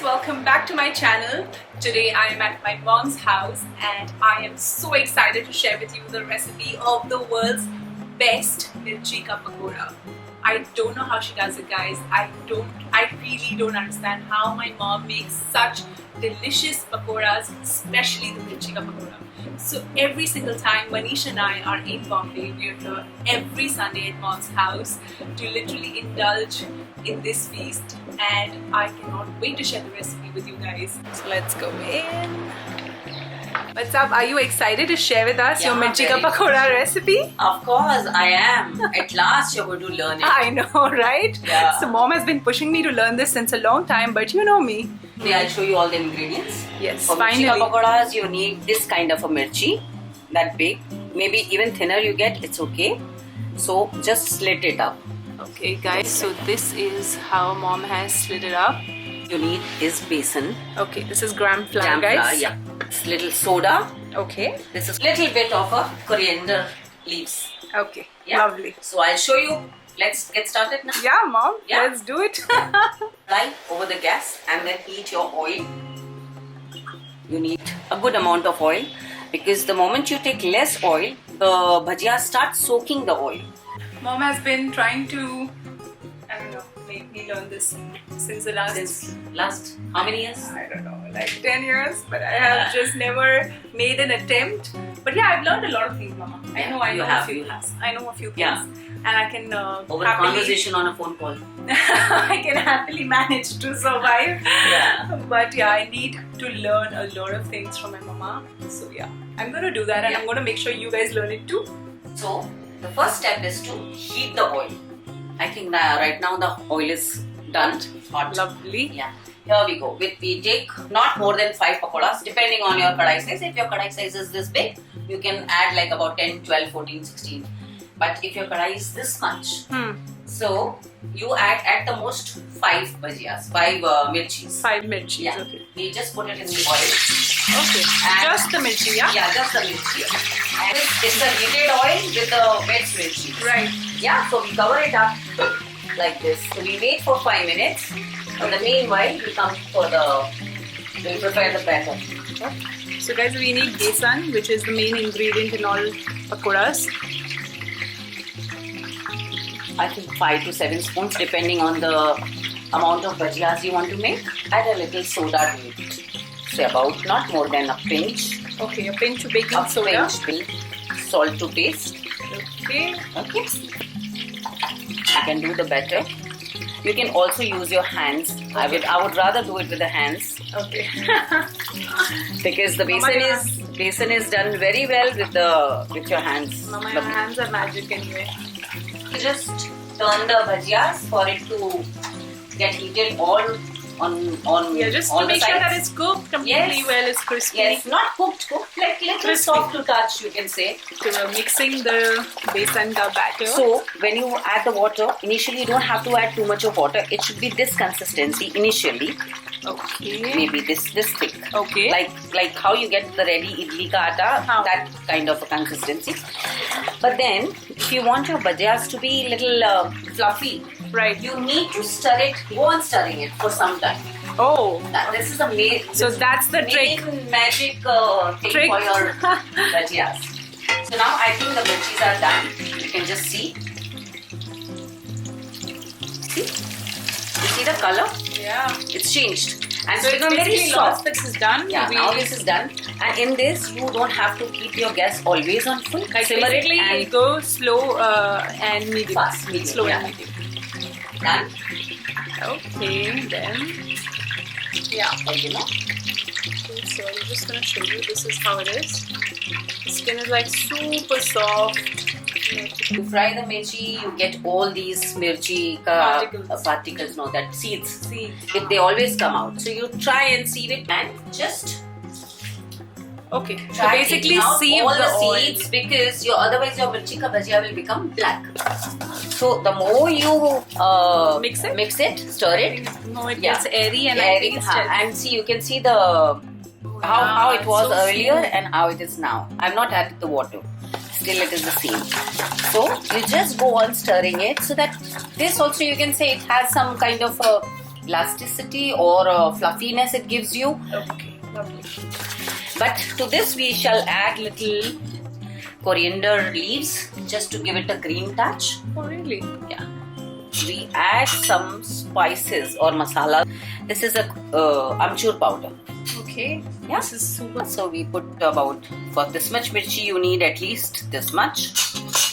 welcome back to my channel. Today I am at my mom's house and I am so excited to share with you the recipe of the world's best mirchi ka pakoda. I don't know how she does it, guys. I really don't understand how my mom makes such delicious pakoras, especially the mirchi ka pakoda. So every single time Manish and I are in Bombay, we are here every Sunday at mom's house to literally indulge in this feast, and I cannot wait to share the recipe with you guys. So let's go in. What's up? Are you excited to share with us your mirchi ka pakoda recipe? Of course I am. At last you're going to learn it. I know, right? Yeah. So mom has been pushing me to learn this since a long time, but you know me. Today I'll show you all the ingredients. Yes, For mirchi finally. ka pakodas, you need this kind of a mirchi, that big. Maybe even thinner you get, it's okay. So just slit it up. Okay guys, so this is how mom has slid it up. You need is besan, Okay, this is gram flour, jam guys. flour, yeah. Little soda. Okay. This is little bit of a coriander leaves. Okay. Yeah. Lovely. So I'll show you. Let's get started now. Yeah, mom. Yeah. Let's do it. Fry over the gas and then heat your oil. You need a good amount of oil because the moment you take less oil, the bhajia starts soaking the oil. Mom has been trying to, I don't know, make me learn this since the last, Since last how many years? I don't know, like 10 years, but I have just never made an attempt. But yeah, I've learned a lot of things, Mama. I Yeah, know you a have, few you things. I know a few things. Yeah. And I can Over a happily, conversation on a phone call. I can happily manage to survive. Yeah. But yeah, I need to learn a lot of things from my mama. So yeah, I'm gonna do that, and I'm gonna make sure you guys learn it too. So the first step is to heat the oil. I think right now the oil is done. Hot. Lovely. Yeah. Here we go. We take not more than 5 pakodas depending on your kadai size. If your kadai size is this big, you can add like about 10, 12, 14, 16. But if your kadai is this much, so you add at the most 5 bhajiyas, 5 mirchis. 5 mirchis. Yeah. Okay. We just put it in the oil. Okay. And Just the mirchi, yeah? Yeah, just the mirchi. And it's a heated oil with the wet mirchi. Right. Yeah, so we cover it up like this. So we wait for 5 minutes. In the meanwhile, we we'll prepare the batter. So guys, we need besan, which is the main ingredient in all pakoras. I think 5 to 7 spoons depending on the amount of bhajiyas you want to make. Add a little soda to it. Say about not more than a pinch. Okay, a pinch of baking A soda. pinch. Salt to taste. Okay. Okay. You can do the batter. You can also use your hands. I would rather do it with the hands Okay. because the Mama, basin is done very well with your hands. Mama, your hands are magic anyway. You just turn the bhajiyas for it to get heated all on Yeah, just all to make the sure sides. that it's cooked completely Yes. well, it's crispy. Yes, not cooked, like little Crispy. soft to touch, you can say. So we're mixing the besan ka batter. So when you add the water, initially you don't have to add too much of water. It should be this consistency initially, Okay. maybe this thick. Okay. Like how you get the ready idli ka atta, How? that kind of a consistency. But then, if you want your bhajiyas to be little fluffy, Right. you need to stir it. Go on stirring it for some time. Oh. This is a So that's the trick. magic thing Trick. for your bhajiyas. So now I think the mirchis are done. You can just see. See? You see the color? Yeah. It's changed. And So it's it's become very basically lost. soft. This is done. Yeah, We- now this is done. And in this, you don't have to keep your gas always on full. Like Simmer it basically and go slow and medium. Fast, medium, Slow yeah. and medium. done. Okay, then. Yeah. You know. Okay, so I'm just gonna show you. This is how it is. The skin is like super soft. You fry the mirchi, you get all these mirchi particles, no, that seeds. See. They always come out. So you try and sieve it and just Okay. So try basically taking out sieve all the oil. seeds because otherwise your mirchi ka bhajia will become black. So the more you Mix it? stir it. No, it Yeah. gets airy and I think it's And see, you can see the how it was so earlier smooth. and how it is now. I've not added the water. Still it is the same. So you just go on stirring it so that this also you can say it has some kind of a elasticity or fluffiness it gives you. Okay, lovely. But to this we shall add little coriander leaves just to give it a green touch. Oh, really? Yeah. We add some spices or masala. This is a amchur powder. Okay. Yeah. This is super. So we put about, for this much mirchi you need at least this much.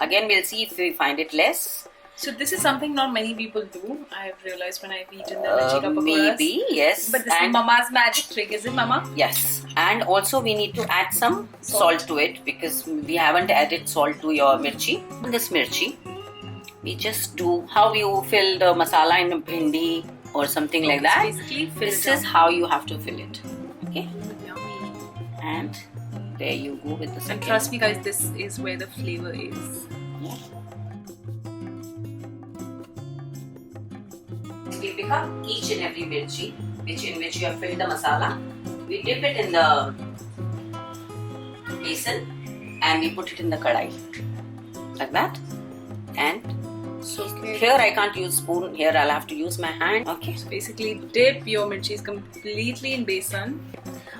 Again we'll see if we find it less. So this is something not many people do. I have realized when I've eaten the mirchi ka pakoras. Maybe, yes. But this is Mama's magic trick, is it, Mama? Yes. And also we need to add some salt to it because we haven't added salt to your mirchi. This mirchi, we just do how you fill the masala in a bhindi or something like that. Basically, This is how you have to fill it. Okay. Yummy. And there you go with the And second. trust me, guys, this is where the flavor is. Yeah. We pick up each and every mirchi in which you have filled the masala. We dip it in the basin and we put it in the kadai like that. And So okay. here I can't use spoon. Here I'll have to use my hand. Okay. Basically, dip your mirchis completely in besan.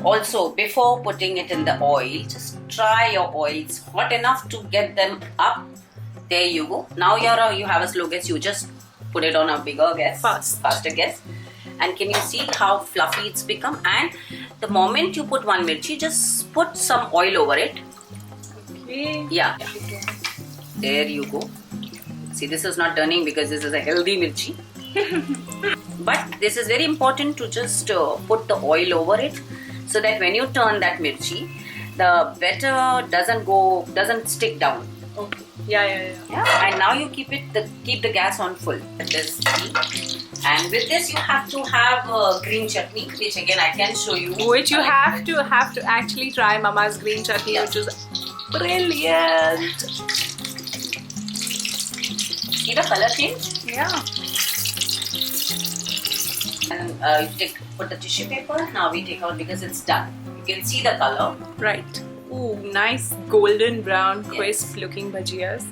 Also, before putting it in the oil, just try your oils hot enough to get them up. There you go. Now you have a slow gas. You just put it on a bigger gas, faster gas. And can you see how fluffy it's become? And the moment you put one mirchi, just put some oil over it. Okay. Yeah. Okay. There you go. See, this is not turning because this is a healthy mirchi. But this is very important to just put the oil over it so that when you turn that mirchi, the batter doesn't stick down. Okay. Yeah. Yeah. And now you keep the gas on full. This tea. And with this you have to have green chutney, which again I can show you. Which you have to actually try Mama's green chutney, which is brilliant. See the color change? Yeah. And you put the tissue paper. Now we take out because it's done. You can see the color. Right. Ooh, nice golden brown, crisp looking bhajiyas.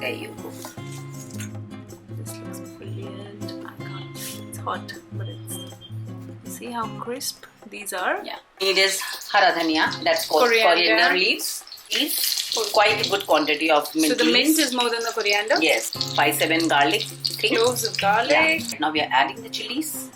There you go. This looks brilliant. I can't. It's hot, but it's. See how crisp these are? Yeah. It is hara dhania. That's called coriander leaves. Quite a good quantity of mint. So the mint leaves. is more than the coriander? Yes. 5-7 garlic. Things. Cloves of garlic. Yeah. Now we are adding the chilies.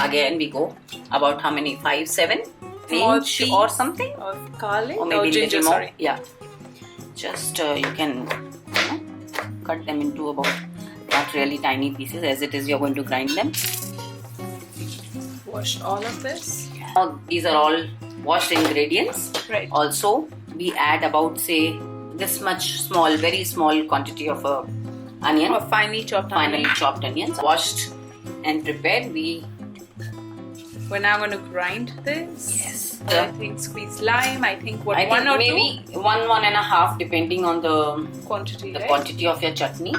Again we go about how many? 5-7 inch or something. Of garlic Or maybe ginger, little more. sorry. Yeah. Just you can cut them into about not really tiny pieces. As it is, you're going to grind them. Wash all of this. Now, these are all washed ingredients. Right. Also, we add about say this much small, very small quantity of onion. Or finely chopped onion. Finely chopped onions, washed and prepared. We're now going to grind this. Yes. I think squeeze lime. I think I one think or maybe two? 1.5 depending on the quantity. Right? quantity of your chutney.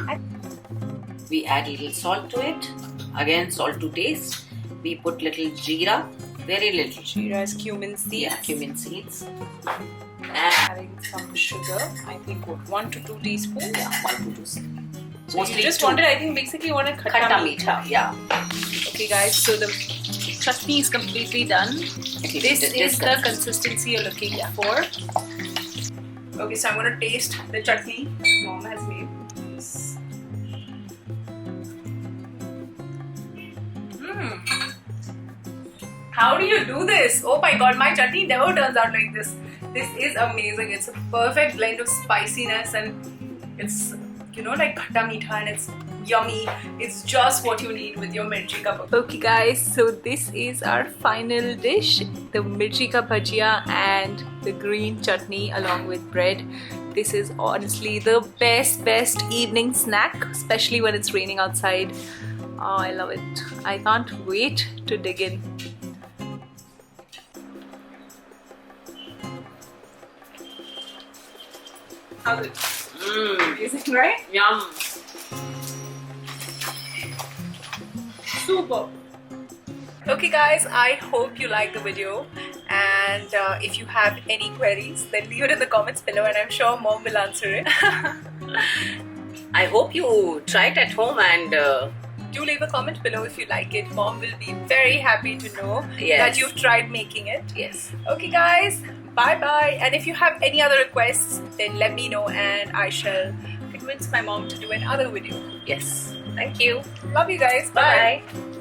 We add little salt to it. Again, salt to taste. We put little jeera, very little. Jeera is cumin seeds. Yeah, cumin seeds. And Adding some sugar. I think 1 to 2 teaspoons. yeah, 1 to 2. So Mostly you just two. wanted, I think, basically wanted Khatta khatta meetha. meetha. Yeah. Okay, guys. So the chutney is completely done. This is the consistency you're looking for. Okay, so I'm going to taste the chutney Mom has made. How do you do this? Oh my god, my chutney never turns out like this. This is amazing. It's a perfect blend of spiciness and it's, like khatta meetha, and it's yummy. It's just what you need with your mirchi ka bhajia. Okay guys, so this is our final dish, the mirchi ka bhajia and the green chutney along with bread. This is honestly the best evening snack, especially when it's raining outside. Oh, I love it. I can't wait to dig in. How good. Amazing, right? Yum. Super. Okay guys, I hope you liked the video, and if you have any queries, then leave it in the comments below and I'm sure Mom will answer it. I hope you try it at home and do leave a comment below if you like it. Mom will be very happy to know Yes. that you've tried making it. Yes. Okay guys, bye bye. And if you have any other requests, then let me know and I shall convince my mom to do another video. Yes. Thank you. Love you guys. Bye. Bye.